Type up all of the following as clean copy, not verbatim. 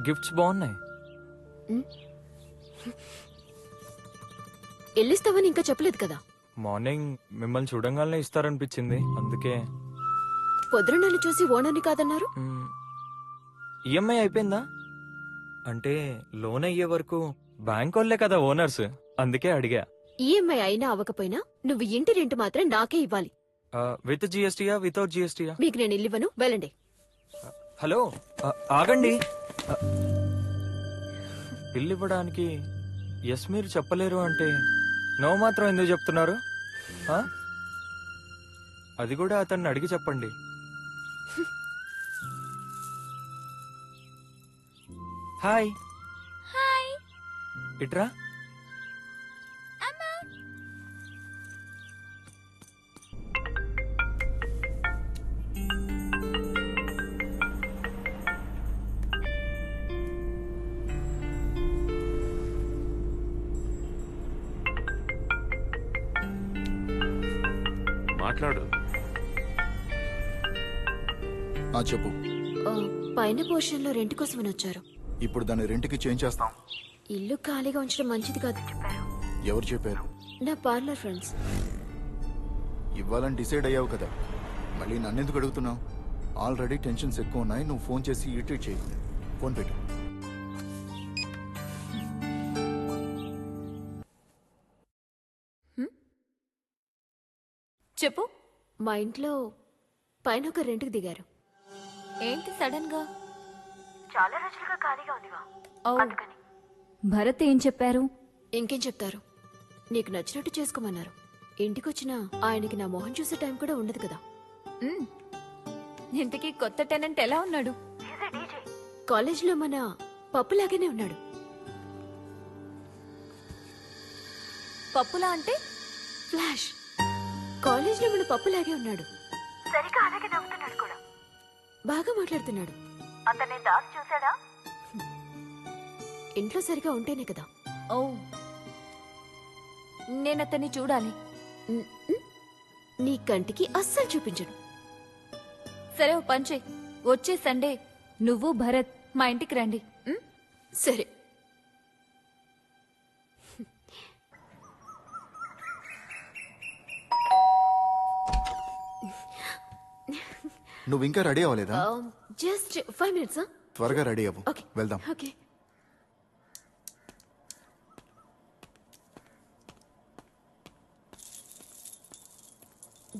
Gifts బాగున్నాయి. ఎల్లిస్తావని ఇంకా చెప్పలేదు కదా. మార్నింగ్ మిమ్మల్ని చూడంగానే ఇస్తారనిపించింది, అందుకే. పొద్దున నన్ను చూసి ఓనర్ని కాదన్నారు. ఈఎంఐ అయిపోయిందా? అంటే లోన్ అయ్యే వరకు బ్యాంక్ వాళ్ళే కదా ఓనర్స్, అందుకే అడిగా. ఈఎంఐ అయినా అవ్వకపోయినా నువ్వు ఇంటి రెంట్ మాత్రం నాకే ఇవ్వాలి. విత్ జిఎస్టీయా వితౌట్ జిఎస్టీయా? మీకు నేను ఇల్లివ్వను, వెళ్ళండి. హలో, ఆగండి. ఇల్లు ఇవ్వడానికి ఎస్ మీరు చెప్పలేరు అంటే నో మాత్రం ఎందుకు చెప్తున్నారు? అది కూడా అతన్ని అడిగి చెప్పండి. హాయ్. హాయ్. ఇట్రా. మాట్లాడు. చెప్పు. పైన పోర్షన్ లో రెంట్ కోసమని వచ్చారు. ఇప్పుడు దాన్ని రెంట్కి చేంజ్ చేస్తాం. ఇల్లు ఖాళీగా ఉంచడం మంచిది కాదు చెప్పారు. ఎవరు చెప్పారు? నా పార్లర్ ఫ్రెండ్స్. ఇవ్వాలని డిసైడ్ అయ్యావు కదా, మళ్ళీ నన్నెందుకు అడుగుతున్నావు? ఆల్రెడీ టెన్షన్స్ ఎక్కువ ఉన్నాయి. నువ్వు ఫోన్ చేసి ఇరిటేట్ చేయి. ఫోన్ పెట్టు. చెప్పు. మా ఇంట్లో పైన ఒక రెంట్కి దిగారు. ఏంటి సడన్ గా? చాలా రోజులుగా ఖాళీగా ఉందిగా. భరత్ ఏం చెప్పారు? ఇంకేం చెప్తారు, నీకు నచ్చినట్టు చేసుకోమన్నారు. ఇంటికొచ్చినా ఆయనకి నా మొహం చూసే టైం కూడా ఉండదు కదా. ఇంటికి కొత్త టెనెంట్ ఎలా ఉన్నాడు? కాలేజ్లో మన పప్పులాగానే ఉన్నాడు. పప్పులా అంటే? ఫ్లాష్. కాలేజ్లో మన పప్పులాగే ఉన్నాడు. సరిగా అలాగే నవ్వుతున్నాడు కూడా. బాగా మాట్లాడుతున్నాడు. అతన్ని దాస్ చూసాడా? ఇంట్లో సరిగా ఉంటేనే కదా. ఓ, నేను అతన్ని చూడాలి. నీ కంటికి అస్సలు చూపించడు. సరే, ఓ పంచే, వచ్చే సండే నువ్వు భరత్ మా ఇంటికి రండి. సరే. నువ్వు ఇంకా రెడీ అవ్వలేదా? Just 5 minutes. త్వరగా రెడీ అవ్వు, వెళ్దాం. Okay.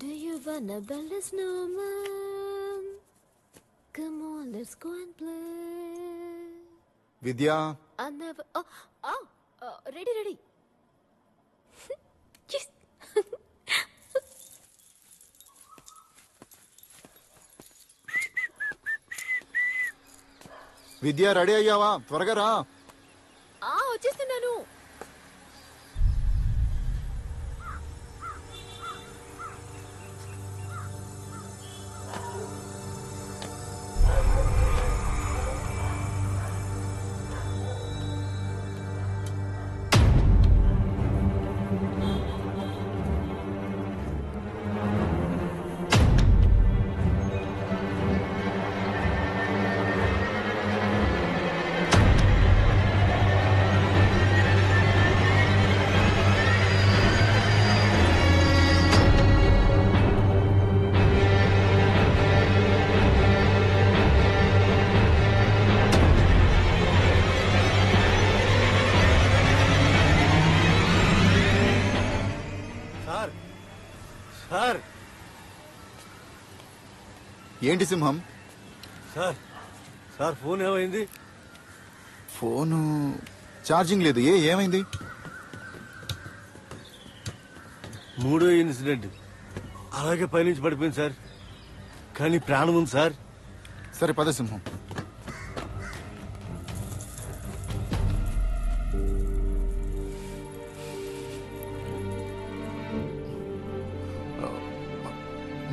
Do you wanna build a snowman? Come on, let's go and play. విద్యా. I never. Ready, ready. Yes. విద్యా, రెడీ అయ్యావా? త్వరగా రా. వచ్చేస్తున్నాను. సార్. ఏంటి సింహం? సార్, సార్ ఫోన్ ఏమైంది? ఫోను ఛార్జింగ్ లేదు. ఏమైంది? మూడో ఇన్సిడెంట్ అలాగే పైనుంచి పడిపోయింది సార్, కానీ ప్రాణం ఉంది సార్. సరే పద సింహం.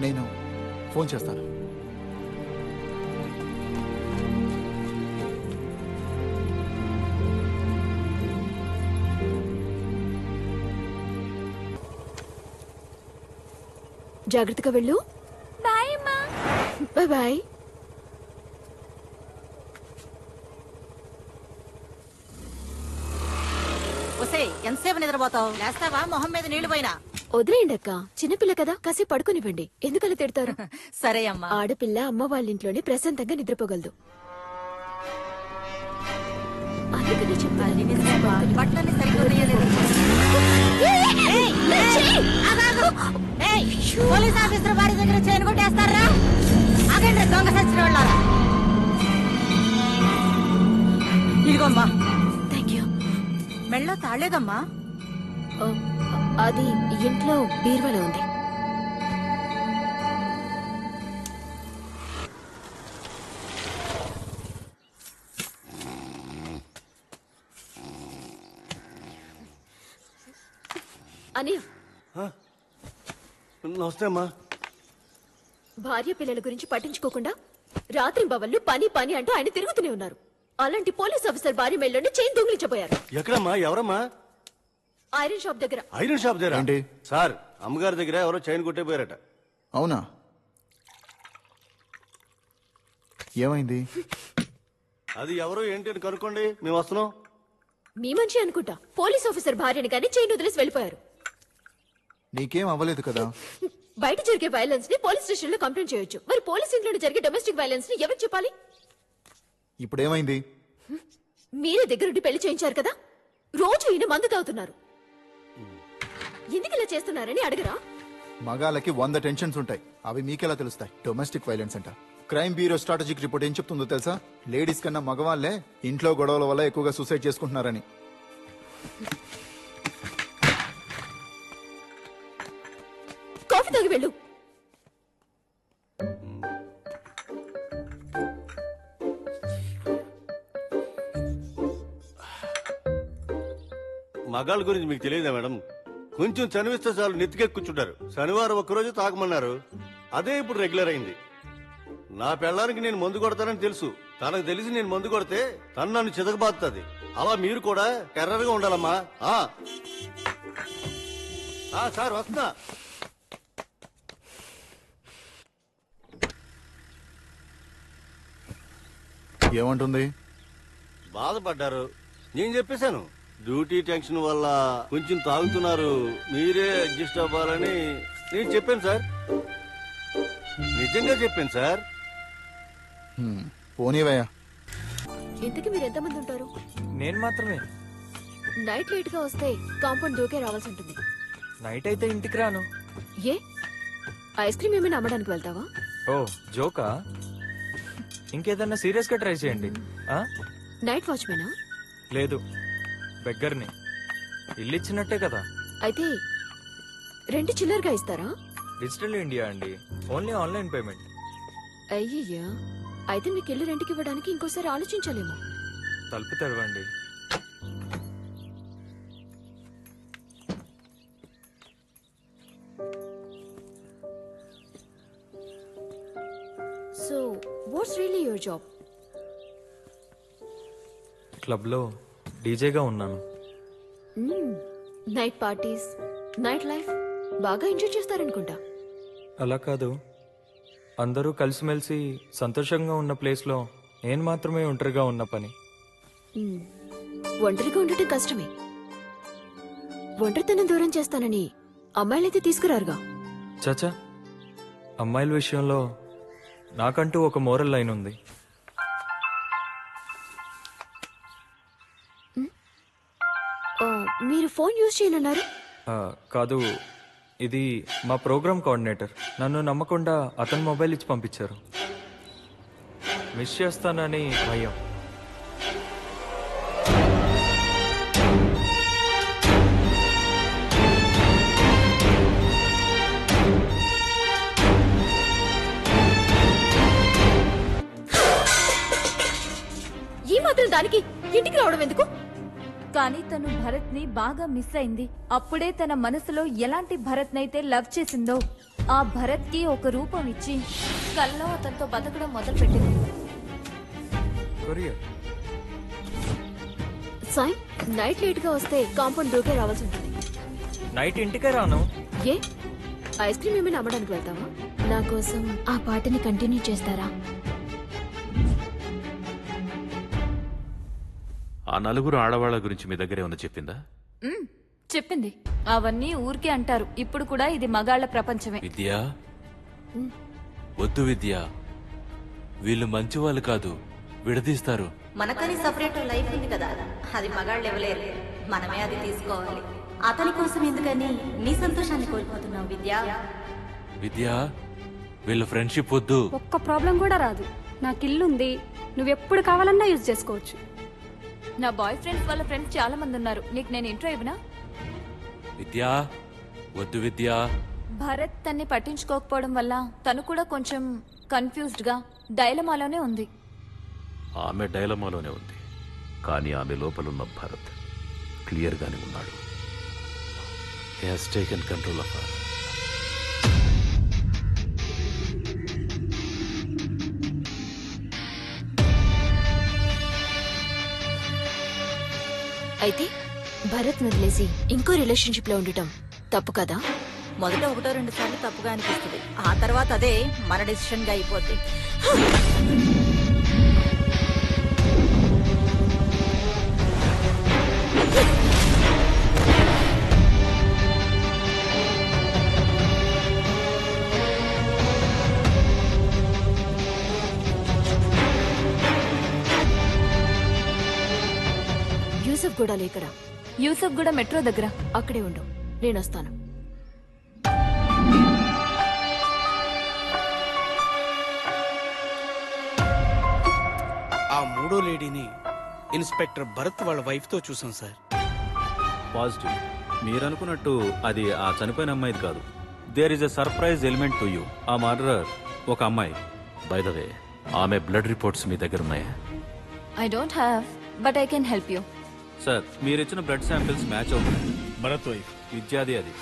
నేను ఫోన్ చేస్తాను. జాగ్రత్తగా వెళ్ళు. బాయ్ అమ్మా. Bye bye. ఒసే ఎంతసేపు నిద్రపోతావు? లేస్తావా మొహం మీద నీళ్లు పోయినా? వదిలేయండి అక్క, చిన్నపిల్ల కదా, కాసేపు పడుకునివ్వండి. ఎందుకలా తిడతారు? సరే అమ్మా. ఆడపిల్ల అమ్మ వాళ్ళ ఇంట్లోనే ప్రశాంతంగా నిద్రపోగలదు. అందుకనే అది చెప్పాలి. నిజమేమ్మా. బట్టలన్నీ సరిగ్గా ఉయ్యలేదు. పోలీస్ ఆఫీసర్ వారి దగ్గర చైన్ కొట్టేస్తారా? ఆగండి దొంగ సచ్చిన వాళ్ళారా. ఇదిగోమ్మా. Thank you. మెళ్ళో తాళేదమ్మా. అది ఇంట్లో బీరువాలో ఉంది. అనియ, నమస్తే అమ్మా. భార్య పిల్లల గురించి పట్టించుకోకుండా రాత్రి బవళ్ళు పని పని అంటూ ఆయన తిరుగుతూనే ఉన్నారు. అలాంటి పోలీస్ ఆఫీసర్ భార్య మెళ్ళని చైన్ దొంగిలించబోయారు. ఎక్కడమ్మా? ఎవరమ్మా? ఐరన్ షాప్ దగ్గర. ఐరన్ షాప్ దగ్గర ఏంటి? సార్, అమ్మగారి దగ్గర ఎవరో చైన్ కొట్టేపోయారట. అవునా? ఏమైంది? అది ఎవరో ఏంటి అని కనుక్కోండి, మేము వస్తున్నాం. మీ మంచి అనుకుంటా. పోలీస్ ఆఫీసర్ భార్యని కానీ చైన్ వదిలేసి వెళ్ళిపోయారు. నీకేం అవ్వలేదు కదా? బయట జరిగే వైలెన్స్ ని పోలీస్ స్టేషన్ లో కంప్లైంట్ చేయొచ్చు. మరి పోలీస్ ఇంట్లో జరిగే డొమెస్టిక్ వైలెన్స్ ని ఎవరికి చెప్పాలి? ఇప్పుడు ఏమైంది? మీరే దగ్గరుండి పెళ్లి చేయించారు కదా. రోజు ఈయన మందు తాగుతున్నారు. ఎందుకు ఇలా చేస్తున్నారని అడగరా? మగాళ్ళకి 100 టెన్షన్స్ ఉంటాయి, అవి మీకెలా తెలుస్తాయి? డొమెస్టిక్ వైలెన్స్ అంట. క్రైమ్ బ్యూరో స్ట్రాటజిక్ రిపోర్ట్ ఏం చెప్తుందో తెలుసా? లేడీస్ కన్నా మగవాళ్లే ఇంట్లో గొడవల వల్ల ఎక్కువగా సూసైడ్ చేసుకుంటున్నారని. కాఫీ తాగి వెళ్ళు. మగాళ్ళ గురించి మీకు తెలియదా మేడం? కొంచెం చనివిస్తే చాలు నెత్తికెక్కుచుంటారు. శనివారం ఒక్కరోజు తాగమన్నారు, అదే ఇప్పుడు రెగ్యులర్ అయింది. నా పెళ్ళానికి నేను మందు కొడతానని తెలుసు. తనకు తెలిసి నేను మందు కొడితే తను నన్ను చితకబాదుతుంది. అలా మీరు కూడా టెర్రర్గా ఉండాలమ్మా. సార్ వస్తున్నా. ఏమంటుంది? బాధపడ్డారు. నేను చెప్పేశాను, డ్యూటీ టెన్షన్ వల్ల కొంచెం తాగుతున్నారు, మీరే అడ్జస్ట్ అవ్వాలని నేను చెప్పాను సార్. నిజంగా చెప్పాను సార్. పోనీవయ్యా. ఇంతకీ మీరు ఎంతమంది ఉంటారు? నేను మాత్రమే. నైట్ లేట్ గా వస్తే కాంపౌండ్ దూకే రావాల్సి ఉంటుంది. నైట్ అయితే ఇంటికి రాను. ఏ ఐస్ క్రీమ్ ఏమైనా అమ్మడానికి వెళ్తావా? ఓ జోకా? ఇంకేదన్నా సీరియస్ గా ట్రై చేయండి. నైట్ వాచ్మెనా? లేదు, బెగ్గర్ని. ఇల్లు ఇచ్చినట్టే కదా. అయితే రెంట్ చిల్లరగా ఇస్తారా? డిజిటల్ ఇండియా అండి, ఓన్లీ ఆన్లైన్ పేమెంట్. అయ్యయ్యా, అయితే మీకు ఇల్లు రెంట్కి ఇవ్వడానికి ఇంకోసారి ఆలోచించాలేమో. తలుపు తెరవండి. So what's really your job? Club లో డీజేగా ఉన్నాను. నైట్ పార్టీస్, నైట్ లైఫ్ బాగా ఎంజాయ్ చేస్తారనుకుంటా. అలా కాదు, అందరూ కలిసిమెలిసి సంతోషంగా ఉన్న ప్లేస్లో నేను మాత్రమే ఒంటరిగా ఉన్న పని. ఒంటరిగా ఉండటం కష్టమే. ఒంటరితనం దూరం చేస్తానని అమ్మాయిలైతే తీసుకురారుగా. చాచా, అమ్మాయిల విషయంలో నాకంటూ ఒక మోరల్ లైన్ ఉంది. మీరు ఫోన్ యూజ్ చేయనన్నారు? కాదు, ఇది మా ప్రోగ్రామ్ కోఆర్డినేటర్. నన్ను నమ్మకుండా అతని మొబైల్ ఇచ్చి పంపించారు. మిస్ చేస్తానని భయం. ఈ మాత్రం దానికి ఇంటికి రావడం ఎందుకు? కానీ తను భరత్ ని బాగా మిస్ అయింది. అప్పుడే తన మనసులో ఎలాంటి భరత్ నైతే లవ్ చేసిందో ఆ భరత్ కి ఒక రూపం ఇచ్చి కల్లో అతనితో బతకడం మొదలు పెట్టింది. కొరియర్. సాయి, నైట్ లేట్ గా వస్తే కాంపౌండ్ దూకే రావాల్సి ఉంటుంది. నైట్ ఇంటికే రాను. ఏ ఐస్ క్రీమ్ ఏమైనా అమ్మడానికి వెళ్తావా? నా కోసం ఆ పాటని కంటిన్యూ చేస్తారా? ఆ నలుగురు ఆడవాళ్ల గురించి మీ దగ్గర ఏమన్నా చెప్పిందా? చెప్పింది. అవన్నీ ఊరికే అంటారు. ఇప్పుడు కూడా ఇది మగాళ్ల ప్రపంచమే. విద్య వద్దు విద్య, వీళ్ళు మంచి వాళ్ళు కాదు, విడదీస్తారు. మనకని సపరేట్ లైఫ్ ఉంది కదా, అది మగాళ్ళు ఇవ్వలేరు, మనమే అది తీసుకోవాలి. అతని కోసం ఎందుకని నీ సంతోషాన్ని కోల్పోతున్నావు విద్య? విద్య, వీళ్ళ ఫ్రెండ్షిప్ వద్దు. ఒక్క ప్రాబ్లం కూడా రాదు. నాకు ఇల్లుంది, నువ్వెప్పుడు కావాలన్నా యూజ్ చేసుకోవచ్చు. నా బాయ్ ఫ్రెండ్స్ వాళ్ళ ఫ్రెండ్స్ చాలా మంది ఉన్నారు. నీకు నేను ఇంట్రో ఇవ్వనా? విద్య వద్దు విద్య. భరత్ తన్ని పట్టించుకోకపోవడం వల్ల తను కూడా కొంచెం కన్ఫ్యూజ్డ్ గా డైలమాలోనే ఉంది. ఆమె డైలమాలోనే ఉంది, కానీ ఆమె లోపలున్న భరత్ క్లియర్ గానే ఉన్నాడు. He has taken control of her. అయితే భరత్ వదిలేసి ఇంకో రిలేషన్షిప్ లో ఉండటం తప్పు కదా? మొదట 1-2 సార్లు తప్పుగా అనిపిస్తుంది, ఆ తర్వాత అదే మన డెసిషన్ గా అయిపోద్ది. యూసఫ్ కూడా లేకడా? యూసఫ్ కూడా మెట్రో దగ్గర. అక్కడే ఉండు, నేను వస్తాను. ఆ మూడో లేడీని ఇన్స్పెక్టర్ భరత్ వాళ్ళ వైఫ్ తో చూసాం సార్. పాజిటివ్. మీరనుకున్నట్టు అది ఆ చనిపోయిన అమ్మాయిది కాదు. There is a surprise element to you. ఆ మర్డరర్ ఒక అమ్మాయి. బై ద వే, ఆమె బ్లడ్ రిపోర్ట్స్ మీ దగ్గర ఉన్నాయా? I don't have, but I can help you. Sir, మీరిచ్చిన బ్లడ్ శాంపిల్స్ మ్యాచ్ అవుతున్నాయి. భరత్ వైఫ్ విద్యాది అది.